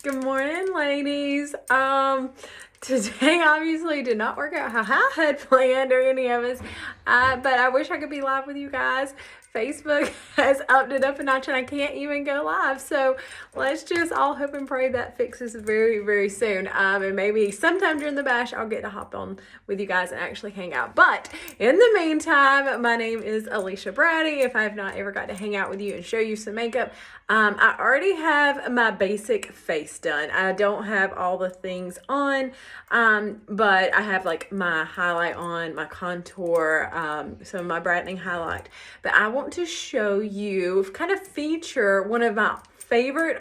Good morning, ladies. Today obviously did not work out how I had planned or any of us, but I wish I could be live with you guys. Facebook has upped it up a notch and I can't even go live. So let's just all hope and pray that fixes very, very soon. And maybe sometime during the bash, I'll get to hop on with you guys and actually hang out. But in the meantime, my name is Alicia Brady. If I have not ever got to hang out with you and show you some makeup, I already have my basic face done. I don't have all the things on, but I have like my highlight on, my contour, some of my brightening highlight. But I want to show you, kind of feature one of my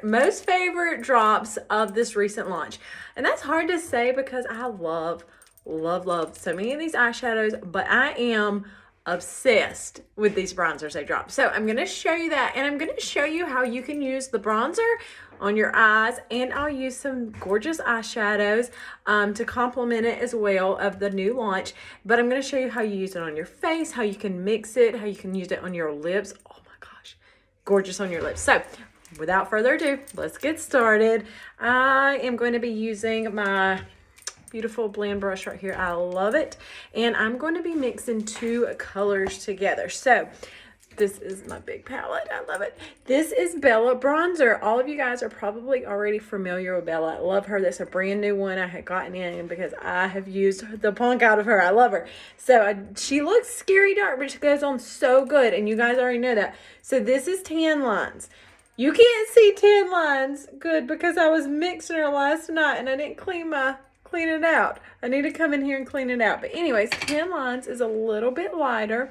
most favorite drops of this recent launch. And that's hard to say because I love so many of these eyeshadows, but I am obsessed with these bronzers they drop. So I'm going to show you that, and I'm going to show you how you can use the bronzer on your eyes, and I'll use some gorgeous eyeshadows to complement it as well of the new launch. But I'm going to show you how you use it on your face, how you can mix it, how you can use it on your lips. Oh my gosh, gorgeous on your lips. So without further ado, let's get started. I am going to be using my beautiful blend brush right here. I love it. And I'm going to be mixing two colors together. So this is my big palette. I love it. This is Bella Bronzer. All of you guys are probably already familiar with Bella. I love her. That's a brand new one I had gotten in because I have used the punk out of her. I love her. So she looks scary dark, but she goes on so good. And you guys already know that. So this is Tan Lines. You can't see tan lines good because I was mixing her last night and I didn't clean it out. I need to come in here and clean it out. But anyways, Tan Lines is a little bit lighter.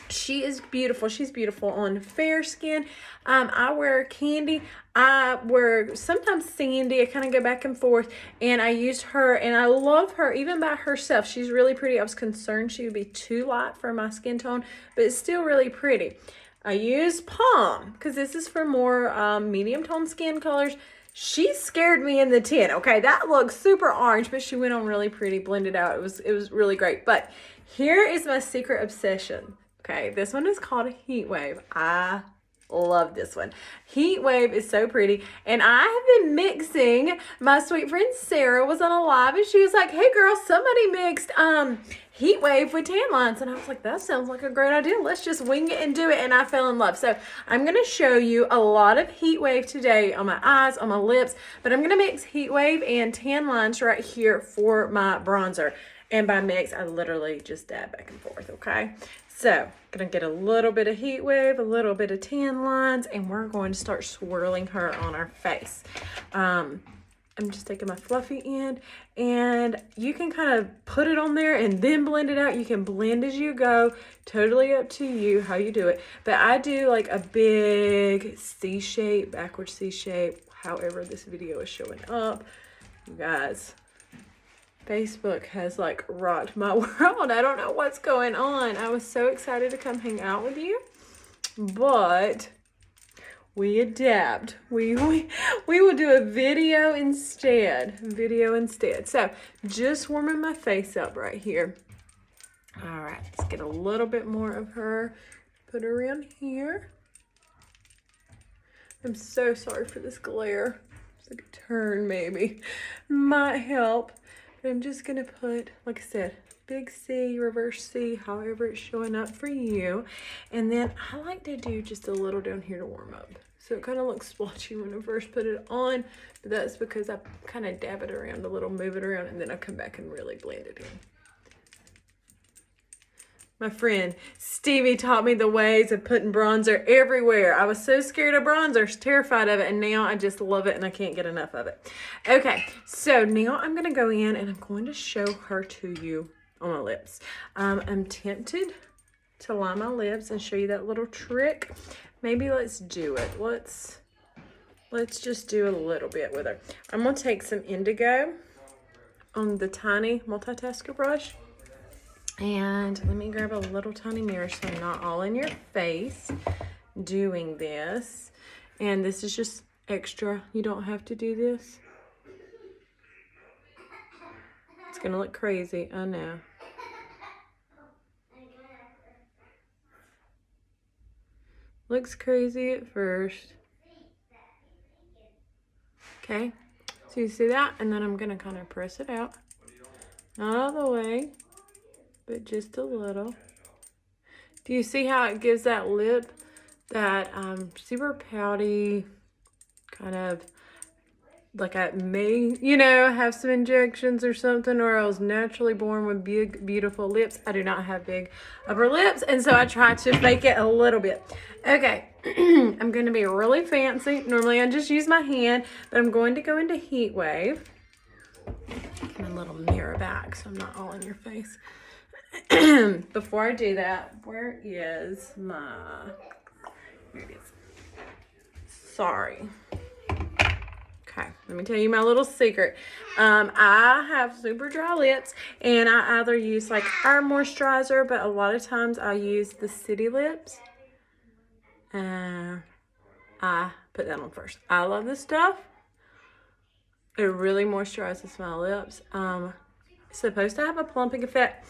She is beautiful. She's beautiful on fair skin. I wear Candy. I wear sometimes Sandy. I kind of go back and forth. And I used her, and I love her even by herself. She's really pretty. I was concerned she would be too light for my skin tone, but it's still really pretty. I use Palm because this is for more medium tone skin colors. She scared me in the tin. Okay, that looks super orange, but she went on really pretty, blended out. It was really great. But here is my secret obsession. Okay, this one is called Heat Wave. I love this one. Heat Wave is so pretty. And I have been mixing. My sweet friend Sarah was on a live and she was like, hey girl, somebody mixed Heat Wave with Tan Lines. And I was like, that sounds like a great idea. Let's just wing it and do it. And I fell in love. So I'm going to show you a lot of Heat Wave today on my eyes, on my lips. But I'm going to mix Heat Wave and Tan Lines right here for my bronzer. And by mix, I literally just dab back and forth, okay? So, gonna get a little bit of Heat Wave, a little bit of Tan Lines, and we're going to start swirling her on our face. I'm just taking my fluffy end, and you can kind of put it on there and then blend it out. You can blend as you go. Totally up to you how you do it. But I do like a big C shape, backward C shape, however this video is showing up. You guys, Facebook has like rocked my world. I don't know what's going on. I was so excited to come hang out with you, but we adapt. We will do a video instead. So just warming my face up right here. All right, let's get a little bit more of her. Put her around here. I'm so sorry for this glare. It's like a turn maybe. Might help. I'm just going to put, like I said, big C, reverse C, however it's showing up for you. And then I like to do just a little down here to warm up. So it kind of looks splotchy when I first put it on, but that's because I kind of dab it around a little, move it around, and then I come back and really blend it in. My friend Stevie taught me the ways of putting bronzer everywhere. I was so scared of bronzer, terrified of it, and now I just love it and I can't get enough of it. Okay, so now I'm going to go in and I'm going to show her to you on my lips. I'm tempted to line my lips and show you that little trick. Maybe let's do it. Let's just do a little bit with her. I'm going to take some indigo on the tiny multitasker brush. And let me grab a little tiny mirror so I'm not all in your face doing this. And this is just extra. You don't have to do this. It's going to look crazy. I know. Looks crazy at first. Okay. So you see that? And then I'm going to kind of press it out. Not all the way, but just a little. Do you see how it gives that lip that super pouty, kind of like I may, you know, have some injections or something, or I was naturally born with big, beautiful lips. I do not have big upper lips, and so I try to fake it a little bit. Okay, I'm going to be really fancy. Normally I just use my hand, but I'm going to go into Heat Wave. My little mirror back so I'm not all in your face. Before I do that, where is my, here it is. Sorry. Okay, let me tell you my little secret. I have super dry lips, and I either use like our moisturizer, but a lot of times I use the City Lips. I put that on first. I love this stuff. It really moisturizes my lips. It's supposed to have a plumping effect.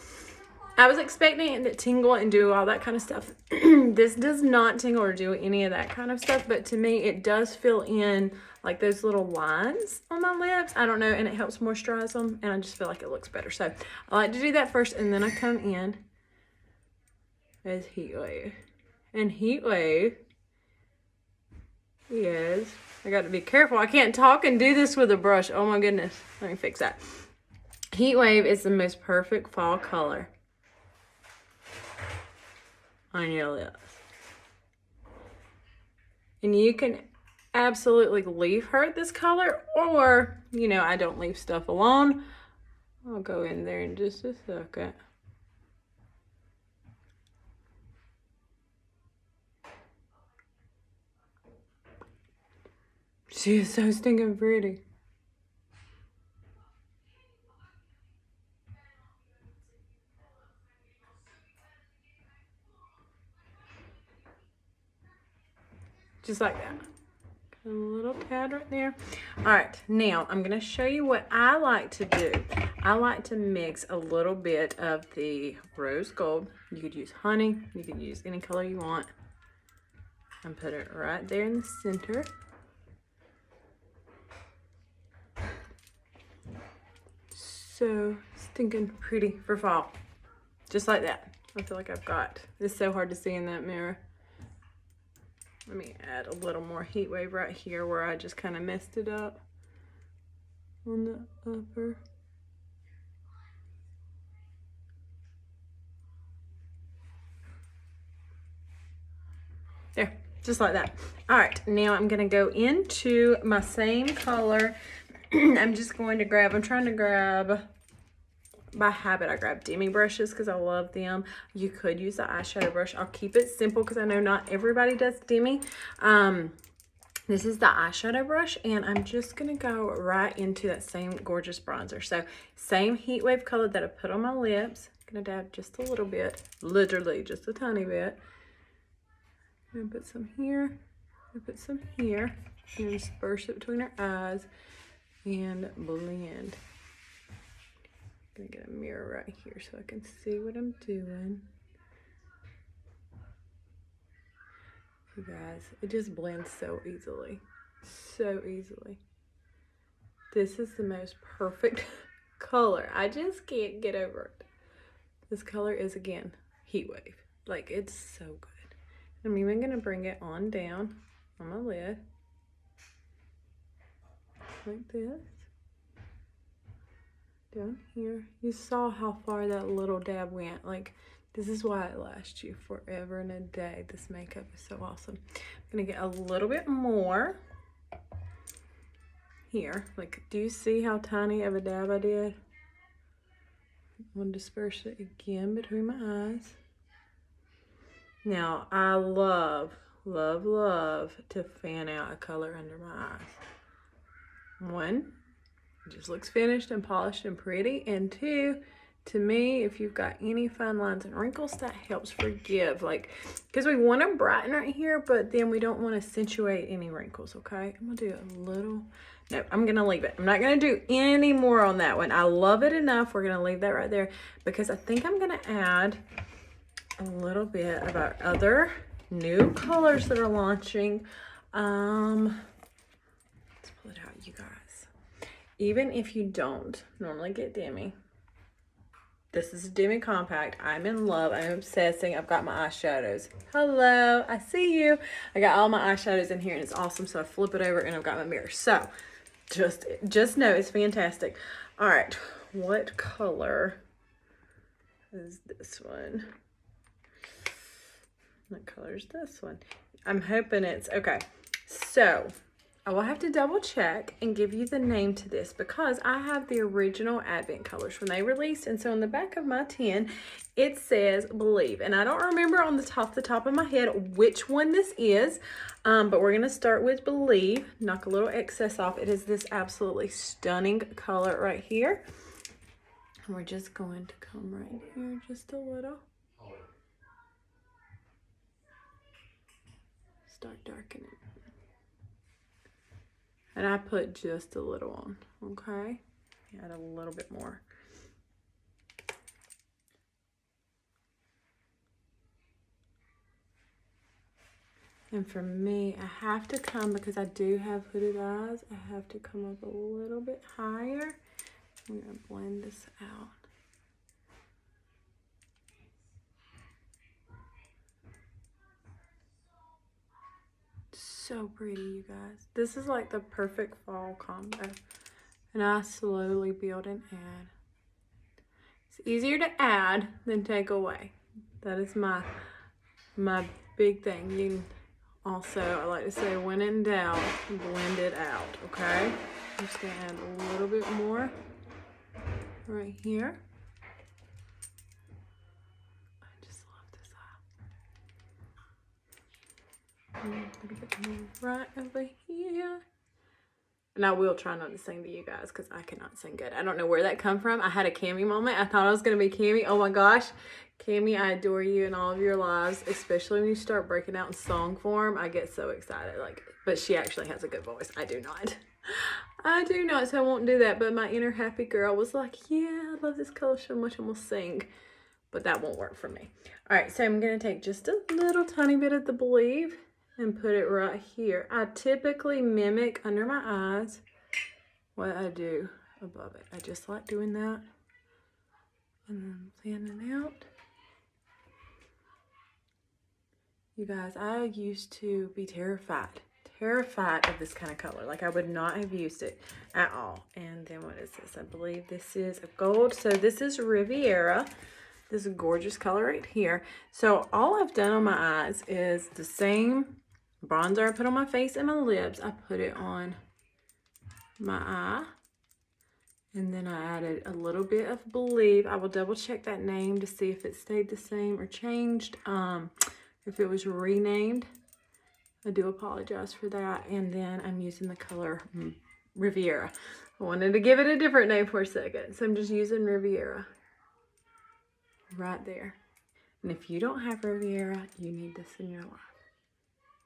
I was expecting it to tingle and do all that kind of stuff. This does not tingle or do any of that kind of stuff, but to me, it does fill in like those little lines on my lips. I don't know, and it helps moisturize them, and I just feel like it looks better. So I like to do that first, and then I come in as Heat Wave. And Heat Wave is, I got to be careful. I can't talk and do this with a brush. Oh my goodness. Let me fix that. Heat Wave is the most perfect fall color on your lips. And you can absolutely leave her this color, or, you know, I don't leave stuff alone. I'll go in there in just a second. She is so stinking pretty. Just like that. A little pad right there. All right, now I'm going to show you what I like to do. I like to mix a little bit of the rose gold. You could use honey. You could use any color you want. And put it right there in the center. So stinking pretty for fall. Just like that. I feel like I've got, it's so hard to see in that mirror. Let me add a little more Heat Wave right here where I just kind of messed it up on the upper. There, just like that. All right, now I'm gonna go into my same color. I'm just going to grab, I'm trying to grab, by habit, I grab demi brushes because I love them. You could use the eyeshadow brush. I'll keep it simple because I know not everybody does demi. This is the eyeshadow brush, and I'm just going to go right into that same gorgeous bronzer. So same Heat Wave color that I put on my lips. I'm going to dab just a little bit, literally just a tiny bit. I'm going to put some here, put some here, and disperse it between her eyes and blend. I'm gonna get a mirror right here so I can see what I'm doing. You guys, it just blends so easily. So easily. This is the most perfect color. I just can't get over it. This color is, again, Heat Wave. Like, it's so good. I'm even gonna bring it on down on my lid. Like this. Down here. You saw how far that little dab went. Like, this is why it lasts you forever and a day. This makeup is so awesome. I'm gonna get a little bit more here. Like, do you see how tiny of a dab I did? I'm gonna disperse it again between my eyes. Now, I love, love, love to fan out a color under my eyes. One, it just looks finished and polished and pretty. And two, to me, if you've got any fine lines and wrinkles, that helps forgive. Like, because we want to brighten right here, but then we don't want to accentuate any wrinkles, okay? I'm going to do a little. No, I'm going to leave it. I'm not going to do any more on that one. I love it enough. We're going to leave that right there because I think I'm going to add a little bit of our other new colors that are launching. Let's pull it out, you guys. even if you don't normally get Demi, this is a Demi compact. I'm in love. I'm obsessing. I've got my eyeshadows. Hello, I see you. I got all my eyeshadows in here and it's awesome. So I flip it over and I've got my mirror. So just know it's fantastic. All right, what color is this one? What color is this one? I'm hoping it's okay. So I will have to double check and give you the name to this because I have the original Advent colors when they released. And so on the back of my tin, it says Believe. And I don't remember on the top of my head which one this is, but we're going to start with Believe. Knock a little excess off. It is this absolutely stunning color right here. And we're just going to come right here just a little. Start darkening. And I put just a little on, okay? Add a little bit more. And for me, I have to come, because I do have hooded eyes, I have to come up a little bit higher. I'm gonna blend this out. So pretty, you guys. This is like the perfect fall combo. And I slowly build and add. It's easier to add than take away. That is my big thing. You can also, I like to say, when in doubt, blend it out, okay? I'm just gonna add a little bit more right here. I just love this eye. A little bit more right over here. And I will try not to sing to you guys because I cannot sing good. I don't know where that come from. I had a Cami moment. I thought I was going to be Cami. Oh my gosh. Cami, I adore you in all of your lives, especially when you start breaking out in song form. I get so excited. But she actually has a good voice. I do not. I do not, so I won't do that. But my inner happy girl was like, yeah, I love this color so much and we'll sing. But that won't work for me. All right, so I'm going to take just a little tiny bit of the Believe and put it right here. I typically mimic under my eyes what I do above it. I just like doing that. And then fanning out. You guys, I used to be terrified of this kind of color. Like I would not have used it at all. And then what is this? I believe this is a gold. So this is Riviera. This is a gorgeous color right here. So all I've done on my eyes is the same bronzer I put on my face and my lips. I put it on my eye. And then I added a little bit of Believe. I will double check that name to see if it stayed the same or changed. If it was renamed, I do apologize for that. And then I'm using the color Riviera. I wanted to give it a different name for a second. So I'm just using Riviera right there. And if you don't have Riviera, you need this in your life.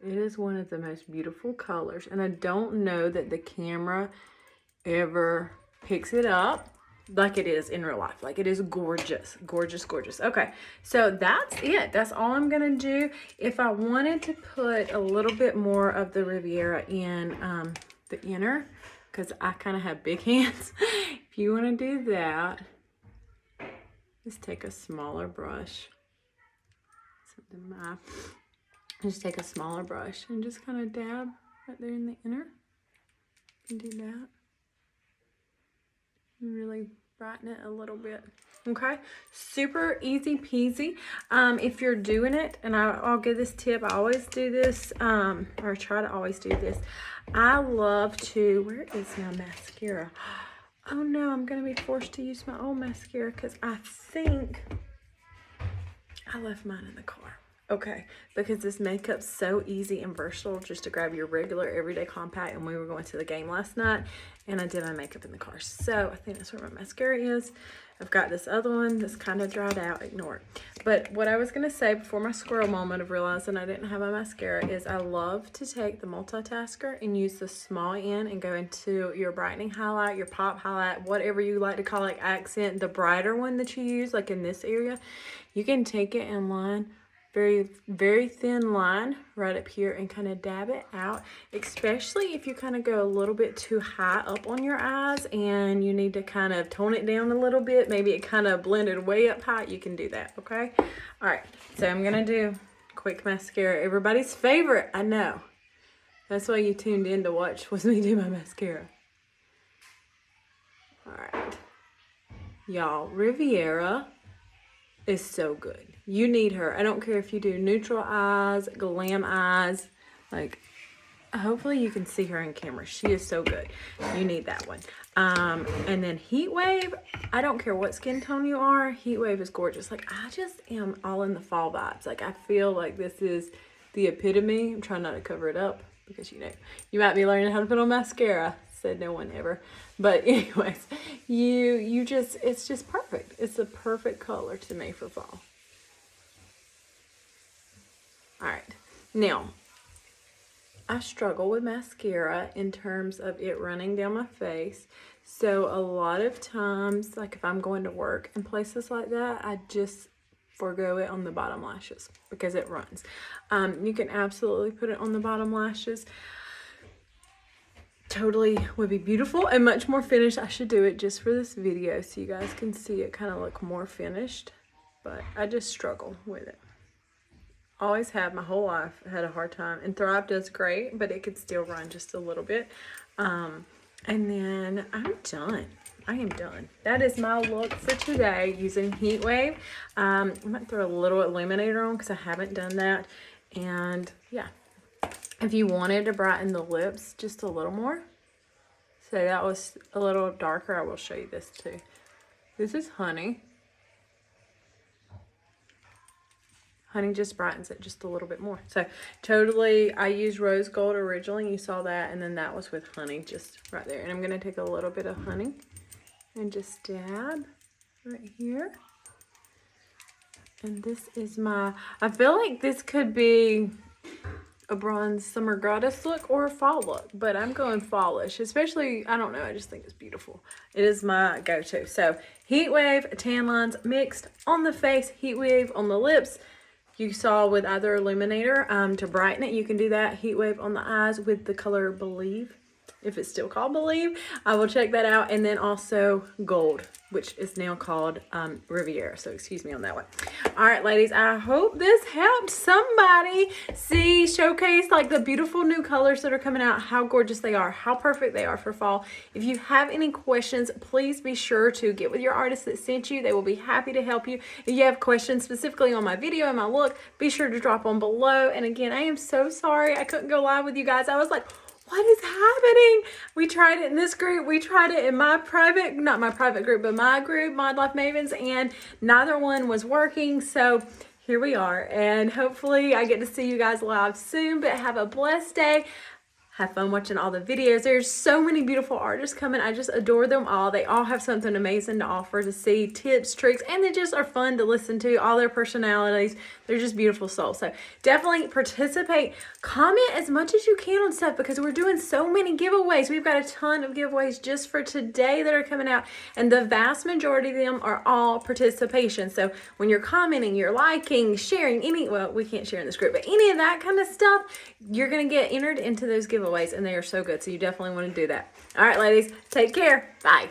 It is one of the most beautiful colors. And I don't know that the camera ever picks it up like it is in real life. Like it is gorgeous, gorgeous, gorgeous. Okay, so that's it. That's all I'm gonna do. If I wanted to put a little bit more of the Riviera in the inner, because I kind of have big hands. If you want to do that, just take a smaller brush. Just take a smaller brush and just kind of dab right there in the inner. You can do that. Really brighten it a little bit. Okay, super easy peasy. If you're doing it, and I'll give this tip, I always do this, or try to always do this. I love to, where is my mascara? Oh no, I'm gonna be forced to use my old mascara because I think I left mine in the car. Okay, because this makeup's so easy and versatile just to grab your regular everyday compact. And we were going to the game last night and I did my makeup in the car. So I think that's where my mascara is. I've got this other one that's kind of dried out. Ignore it. But what I was going to say before my squirrel moment of realizing I didn't have my mascara is I love to take the multitasker and use the small end and go into your brightening highlight, your pop highlight, whatever you like to call it, accent, the brighter one that you use, like in this area. You can take it and line very, very thin line right up here and kind of dab it out, especially if you kind of go a little bit too high up on your eyes and you need to kind of tone it down a little bit. Maybe it kind of blended way up high. You can do that, okay? All right, so I'm going to do quick mascara. Everybody's favorite, I know. That's why you tuned in to watch was me do my mascara. All right. Y'all, Riviera is so good. You need her. I don't care if you do neutral eyes, glam eyes. Like, hopefully you can see her on camera. She is so good. You need that one. And then Heat Wave. I don't care what skin tone you are. Heat Wave is gorgeous. Like, I just am all in the fall vibes. Like, I feel like this is the epitome. I'm trying not to cover it up because, you know, you might be learning how to put on mascara. Said no one ever. But anyways, you just, it's just perfect. It's a perfect color to me for fall. All right. Now, I struggle with mascara in terms of it running down my face. So a lot of times, like if I'm going to work and places like that, I just forego it on the bottom lashes because it runs. You can absolutely put it on the bottom lashes. Totally would be beautiful and much more finished. I should do it just for this video so you guys can see it kind of look more finished, but I just struggle with it. Always have my whole life had a hard time, and Thrive does great, but it could still run just a little bit. And then I'm done. I am done. That is my look for today using Heat Wave. I might throw a little illuminator on because I haven't done that. And yeah. If you wanted to brighten the lips just a little more, so that was a little darker, I will show you this too. This is Honey. Honey just brightens it just a little bit more. So totally, I used rose gold originally. You saw that, and then that was with Honey just right there. And I'm going to take a little bit of Honey and just dab right here. And this is my, I feel like this could be a bronze summer goddess look or a fall look, but I'm going fallish, especially, I don't know, I just think it's beautiful. It is my go-to. So Heat Wave, tan lines mixed on the face, Heat Wave on the lips. You saw with either illuminator to brighten it, you can do that. Heat Wave on the eyes with the color Believe, if it's still called Believe. I will check that out. And then also gold, which is now called Riviera. So excuse me on that one. All right, ladies, I hope this helped somebody see, showcase like the beautiful new colors that are coming out, how gorgeous they are, how perfect they are for fall. If you have any questions, please be sure to get with your artist that sent you. They will be happy to help you. If you have questions specifically on my video and my look, be sure to drop them below. And again, I am so sorry I couldn't go live with you guys. I was like, what is happening? We tried it in this group. We tried it in my private, not my private group, but my group, Mod Life Mavens, and neither one was working. So here we are. And hopefully I get to see you guys live soon, but have a blessed day. Have fun watching all the videos. There's so many beautiful artists coming. I just adore them all. They all have something amazing to offer, to see, tips, tricks, and they just are fun to listen to. All their personalities. They're just beautiful souls. So definitely participate. Comment as much as you can on stuff because we're doing so many giveaways. We've got a ton of giveaways just for today that are coming out, and the vast majority of them are all participation. So when you're commenting, you're liking, sharing, well, we can't share in this group, but any of that kind of stuff, you're going to get entered into those giveaways, and they are so good. So you definitely want to do that. All right, ladies, take care. Bye.